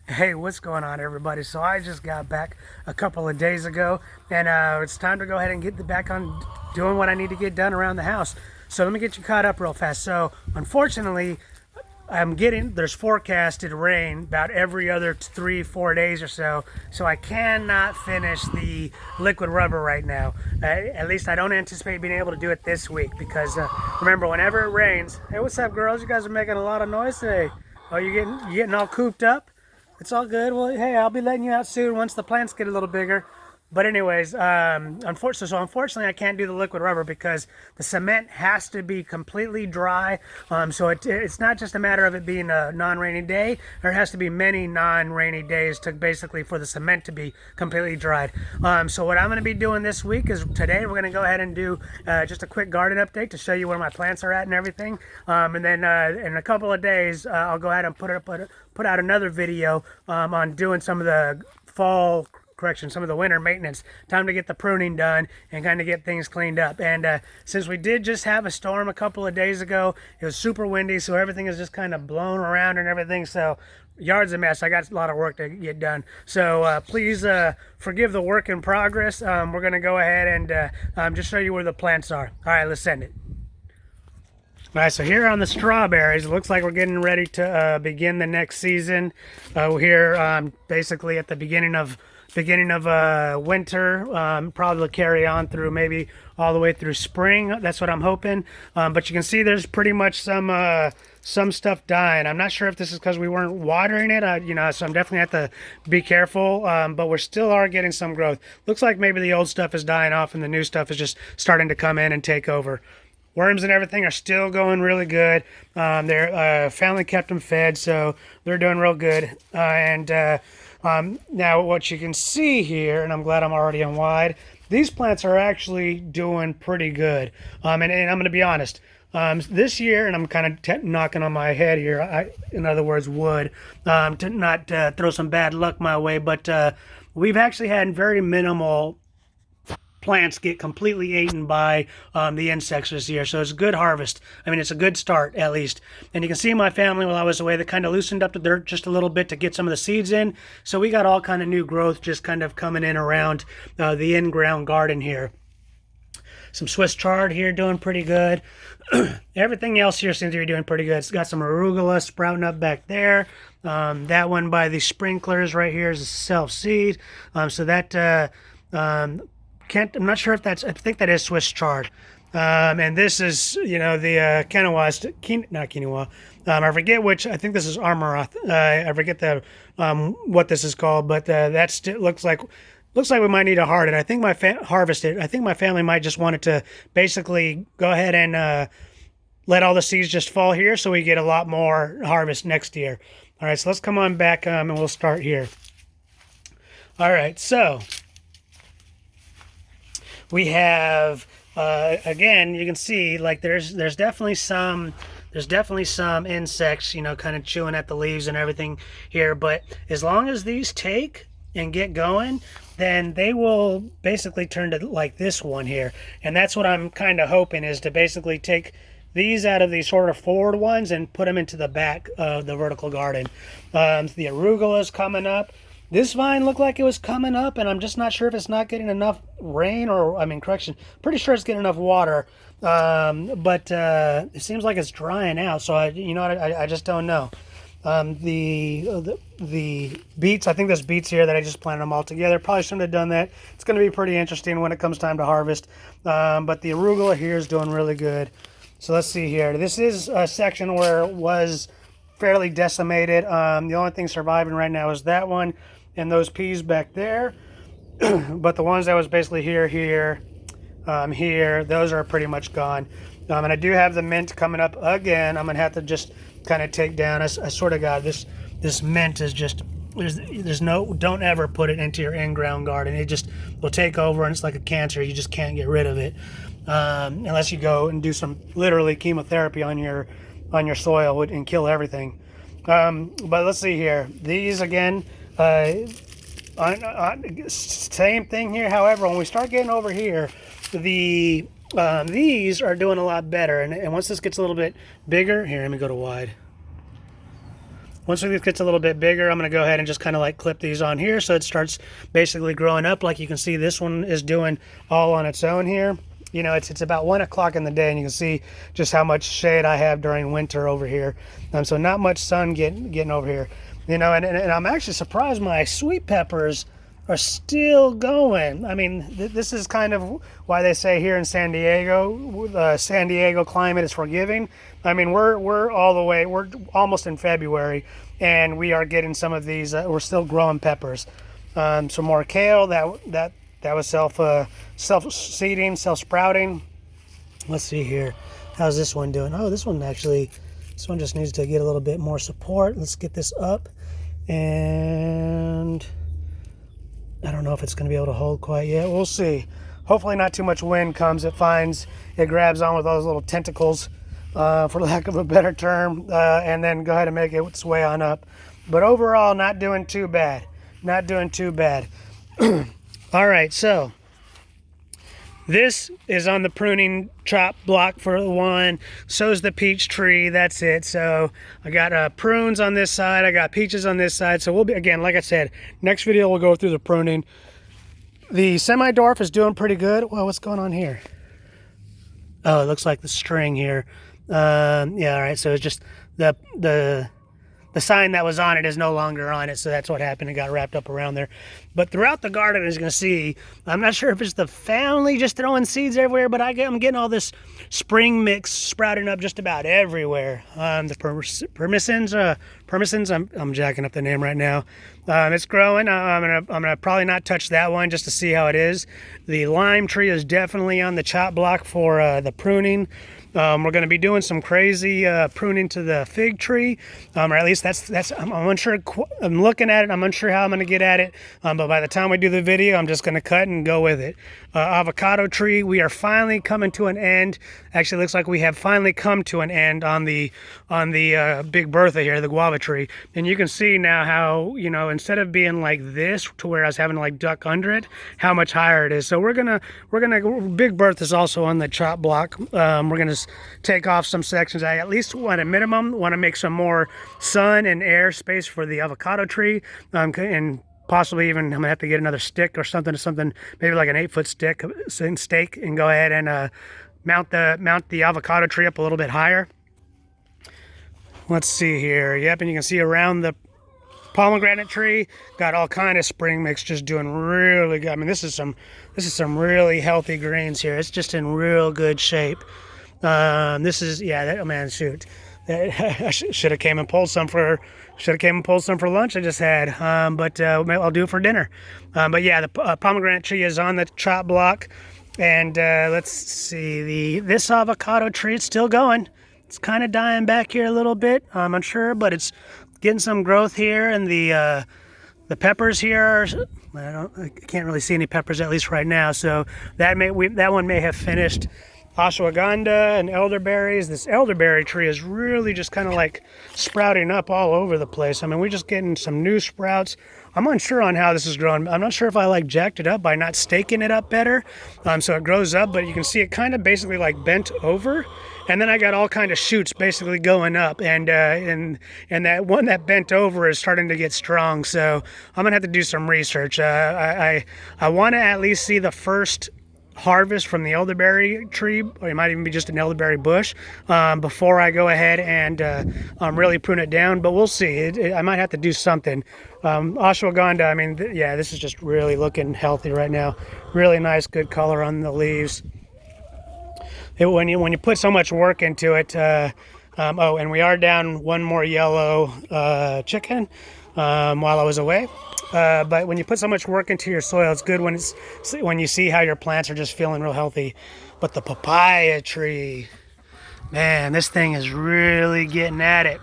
Hey, what's going on, everybody? So I just got back a couple of days ago, and it's time to go ahead and back on doing what I need to get done around the house. So let me get you caught up real fast. So unfortunately, there's forecasted rain about every other 3, 4 days or so. So I cannot finish the liquid rubber right now. At least I don't anticipate being able to do it this week because remember, whenever it rains, hey, what's up, girls? You guys are making a lot of noise today. Oh, you getting all cooped up? It's all good. Well, hey, I'll be letting you out soon once the plants get a little bigger. But anyways, unfortunately, I can't do the liquid rubber because the cement has to be completely dry. It's not just a matter of it being a non-rainy day. There has to be many non-rainy days to basically for the cement to be completely dried. So what I'm going to be doing this week is today we're going to go ahead and do just a quick garden update to show you where my plants are at and everything. And then in a couple of days, I'll go ahead and put out another video on doing some of the fall some of the winter maintenance. Time to get the pruning done and kind of get things cleaned up. And since we did just have a storm a couple of days ago, it was super windy, so everything is just kind of blown around and everything. So yard's a mess. I got a lot of work to get done. So please forgive the work in progress. We're going to go ahead and just show you where the plants are. All right, let's send it. All right, so here on the strawberries, it looks like we're getting ready to begin the next season. We're here basically at the beginning of winter, probably will carry on through maybe all the way through spring. That's what I'm hoping. But you can see there's pretty much some stuff dying. I'm not sure if this is because we weren't watering it, so I'm definitely have to be careful. But we still are getting some growth. Looks like maybe the old stuff is dying off and the new stuff is just starting to come in and take over. Worms and everything are still going really good. Their family kept them fed, so they're doing real good. Now what you can see here, and I'm glad I'm already on wide, these plants are actually doing pretty good. And I'm going to be honest, this year, and I'm kind of knocking on my head here, in other words, wood, to not throw some bad luck my way, but we've actually had very minimal plants get completely eaten by the insects this year. So it's a good harvest. I mean, it's a good start, at least. And you can see my family while I was away, they kind of loosened up the dirt just a little bit to get some of the seeds in. So we got all kind of new growth just kind of coming in around the in-ground garden here. Some Swiss chard here doing pretty good. Everything else here seems to be doing pretty good. It's got some arugula sprouting up back there. That one by the sprinklers right here is a self-seed. So that... I'm not sure if I think that is Swiss chard. And this is, the quinoa, not quinoa. I forget which, I think this is Amaranth. I forget what this is called, but that still looks like we might need to harvest it. I think harvest it. I think my family might just want it to basically go ahead and let all the seeds just fall here so we get a lot more harvest next year. All right, so let's come on back and we'll start here. All right, so we have again, you can see like there's definitely some insects, kind of chewing at the leaves and everything here. But as long as these take and get going, then they will basically turn to like this one here. And that's what I'm kind of hoping, is to basically take these out of these sort of forward ones and put them into the back of the vertical garden. The arugula is coming up. This vine looked like it was coming up, and I'm just not sure if it's not getting enough rain, pretty sure it's getting enough water. But it seems like it's drying out, so I just don't know. The beets, I think there's beets here that I just planted them all together. Probably shouldn't have done that. It's going to be pretty interesting when it comes time to harvest. But the arugula here is doing really good. So let's see here. This is a section where it was fairly decimated. The only thing surviving right now is that one and those peas back there. But the ones that was basically here, those are pretty much gone. And I do have the mint coming up again. I'm gonna have to just kind of take down. I sort of got this mint is just, don't ever put it into your in-ground garden. It just will take over, and it's like a cancer. You just can't get rid of it unless you go and do some literally chemotherapy on your soil and kill everything. But let's see here. These again, same thing here. However, when we start getting over here, these are doing a lot better. And once this gets a little bit bigger, here, let me go to wide. Once it gets a little bit bigger, I'm going to go ahead and just kind of like clip these on here so it starts basically growing up. Like you can see, this one is doing all on its own here. You know, it's about 1 o'clock in the day, and you can see just how much shade I have during winter over here. So not much sun getting over here. You know, and I'm actually surprised my sweet peppers are still going. I mean, this is kind of why they say here in San Diego, the San Diego climate is forgiving. I mean, we're all the way, we're almost in February, and we are getting some of these. We're still growing peppers. Some more kale that was self-seeding, self-sprouting. Let's see here. How's this one doing? Oh, this one just needs to get a little bit more support. Let's get this up, and I don't know if it's going to be able to hold quite yet. We'll see. Hopefully not too much wind comes. It grabs on with those little tentacles, for lack of a better term, and then go ahead and make its way on up. But overall, not doing too bad. Not doing too bad. All right, so this is on the pruning chop block for one. So is the peach tree. That's it. So I got prunes on this side. I got peaches on this side. So we'll be, again, like I said, next video we'll go through the pruning. The semi-dwarf is doing pretty good. Well, what's going on here? Oh, it looks like the string here. Yeah, all right. So it's just the sign that was on it is no longer on it, so that's what happened. It got wrapped up around there. But throughout the garden, as you can see, I'm not sure if it's the family just throwing seeds everywhere, but I'm getting all this spring mix sprouting up just about everywhere. The permissins, I'm jacking up the name right now. It's growing. I'm gonna probably not touch that one just to see how it is. The lime tree is definitely on the chop block for the pruning. We're going to be doing some crazy pruning to the fig tree, or at least I'm unsure. I'm looking at it. I'm unsure how I'm going to get at it. But by the time we do the video, I'm just going to cut and go with it. Avocado tree, we are finally coming to an end. Actually, it looks like we have finally come to an end on the Big Bertha here, the guava tree. And you can see now how, you know, instead of being like this to where I was having to like duck under it, how much higher it is. So we're gonna Big Bertha is also on the chop block. We're gonna take off some sections. I at least want a minimum want to make some more sun and air space for the avocado tree, and possibly even I'm gonna have to get another stick or something, maybe like an 8-foot stake, and go ahead and mount the avocado tree up a little bit higher. Let's see here. Yep, and you can see around the pomegranate tree, got all kind of spring mix, just doing really good. I mean, this is some really healthy greens here. It's just in real good shape. This is, yeah, man, shoot. I should have came and pulled some for lunch I just had, but I'll do it for dinner. But yeah, the pomegranate tree is on the chop block, and let's see, this avocado tree, it's still going. It's kind of dying back here a little bit, I'm unsure, but it's getting some growth here, and the peppers here I can't really see any peppers at least right now, so that one may have finished. Ashwagandha and elderberries. This elderberry tree is really just kind of like sprouting up all over the place. I mean, we're just getting some new sprouts. I'm unsure on how this is growing. I'm not sure if I like jacked it up by not staking it up better, so it grows up, but you can see it kind of basically like bent over. And then I got all kind of shoots basically going up, and that one that bent over is starting to get strong. So I'm gonna have to do some research. I want to at least see the first harvest from the elderberry tree, or it might even be just an elderberry bush, before I go ahead and really prune it down. But we'll see. I might have to do something. Ashwagandha, I mean, yeah, this is just really looking healthy right now. Really nice, good color on the leaves. When you put so much work into it, oh, and we are down one more yellow chicken while I was away. But when you put so much work into your soil, it's good when you see how your plants are just feeling real healthy. But the papaya tree, man, this thing is really getting at it.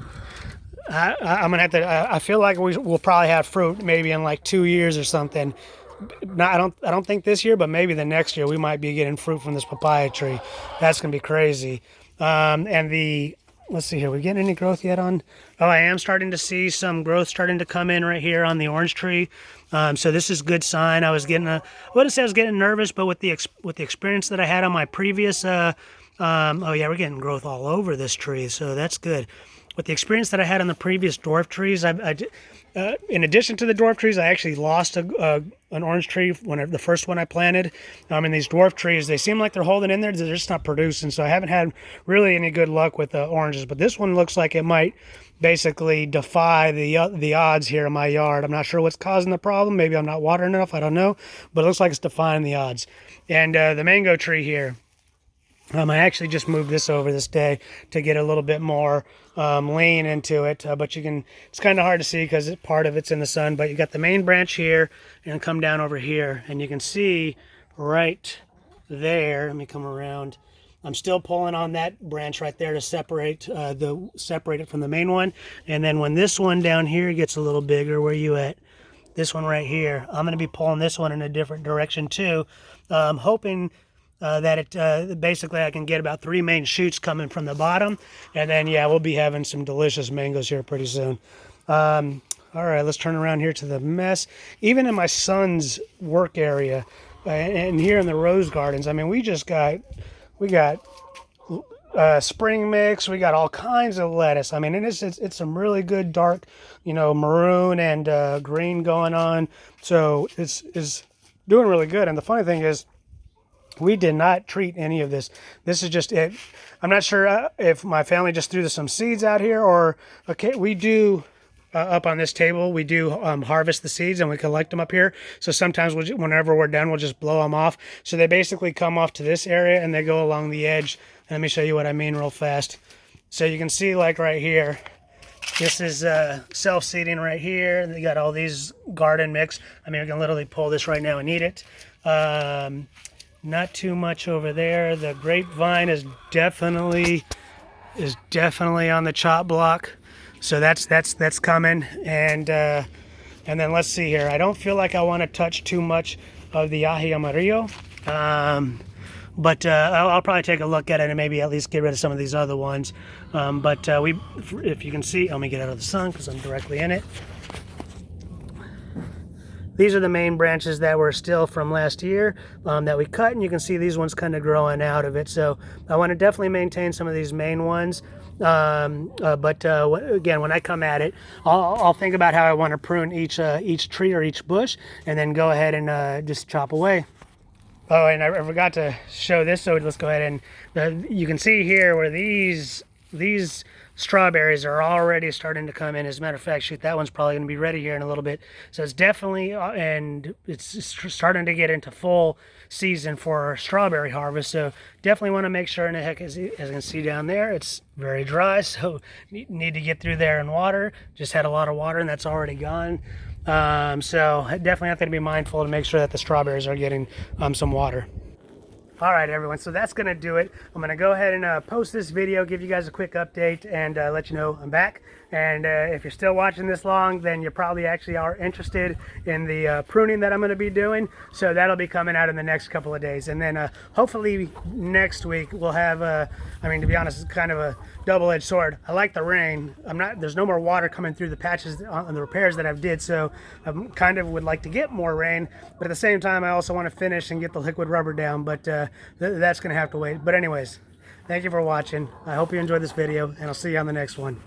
I'm gonna have to. I feel like we'll probably have fruit maybe in like 2 years or something. I don't think this year, but maybe the next year we might be getting fruit from this papaya tree. That's gonna be crazy. Let's see here. We getting any growth yet on? Oh, I am starting to see some growth starting to come in right here on the orange tree. So this is a good sign. I wouldn't say I was getting nervous, but with the experience that I had on my previous, oh yeah, we're getting growth all over this tree, so that's good. with the experience that I had on the previous dwarf trees, in addition to the dwarf trees, I actually lost an orange tree the first one I planted. And these dwarf trees, they seem like they're holding in there, they're just not producing. So I haven't had really any good luck with the oranges. But this one looks like it might basically defy the odds here in my yard. I'm not sure what's causing the problem. Maybe I'm not watering enough. I don't know. But it looks like it's defying the odds. And the mango tree here, I actually just moved this over this day to get a little bit more lean into it, but it's kind of hard to see because part of it's in the sun, but you got the main branch here and come down over here, and you can see right there, let me come around, I'm still pulling on that branch right there to separate it from the main one. And then when this one down here gets a little bigger, where you at? This one right here, I'm going to be pulling this one in a different direction too, hoping that basically I can get about 3 main shoots coming from the bottom, and then yeah, we'll be having some delicious mangoes here pretty soon. All right, let's turn around here to the mess. Even in my son's work area, and here in the rose gardens, I mean, we got spring mix, we got all kinds of lettuce. I mean, and it's some really good dark, maroon and green going on. So it's doing really good. And the funny thing is, we did not treat any of this. This is just it. I'm not sure if my family just threw some seeds out here, or okay, we do up on this table. We do harvest the seeds and we collect them up here. So sometimes whenever we're done, we'll just blow them off. So they basically come off to this area and they go along the edge. And let me show you what I mean real fast. So you can see, like right here, this is self-seeding right here. They got all these garden mix. I mean, we can literally pull this right now and eat it. Not too much over there. The grapevine is definitely on the chop block, so that's coming. And then let's see here. I don't feel like I want to touch too much of the ají amarillo, but I'll probably take a look at it and maybe at least get rid of some of these other ones. But if you can see, let me get out of the sun because I'm directly in it. These are the main branches that were still from last year that we cut, and you can see these ones kind of growing out of it. So I want to definitely maintain some of these main ones. But again, when I come at it, I'll think about how I want to prune each tree or each bush, and then go ahead and just chop away. Oh, and I forgot to show this, so let's go ahead and you can see here where these strawberries are already starting to come in. As a matter of fact, shoot, that one's probably going to be ready here in a little bit. So it's definitely, and it's starting to get into full season for strawberry harvest. So definitely want to make sure, and the heck, as you can see down there, it's very dry. So need to get through there and water. Just had a lot of water and that's already gone. So definitely have to be mindful to make sure that the strawberries are getting some water. All right, everyone, so that's going to do it. I'm going to go ahead and post this video, give you guys a quick update, and let you know I'm back. And if you're still watching this long, then you probably actually are interested in the pruning that I'm going to be doing. So that'll be coming out in the next couple of days. And then hopefully next week we'll have, I mean, to be honest, it's kind of a double-edged sword. I like the rain. There's no more water coming through the patches on the repairs that I've did. So I kind of would like to get more rain. But at the same time, I also want to finish and get the liquid rubber down. But that's going to have to wait. But anyways, thank you for watching. I hope you enjoyed this video, and I'll see you on the next one.